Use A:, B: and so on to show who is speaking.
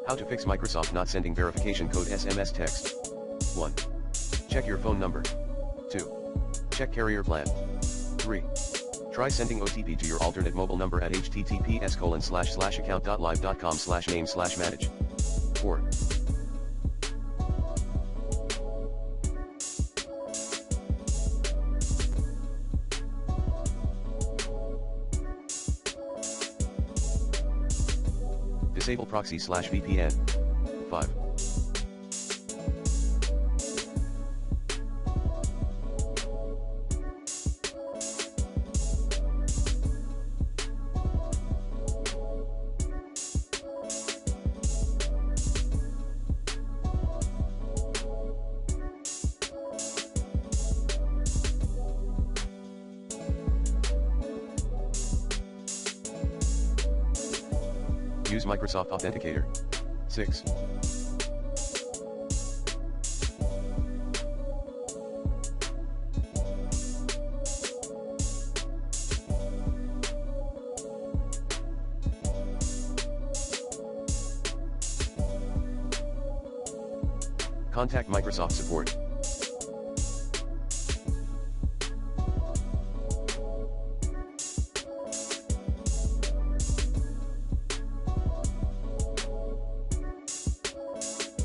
A: How to fix Microsoft not sending verification code SMS text. 1. Check your phone number. 2. Check carrier plan. 3. Try sending OTP to your alternate mobile number at https://account.live.com/name/manage. 4. Disable proxy/VPN. 5. Use Microsoft Authenticator. 6. Contact Microsoft support.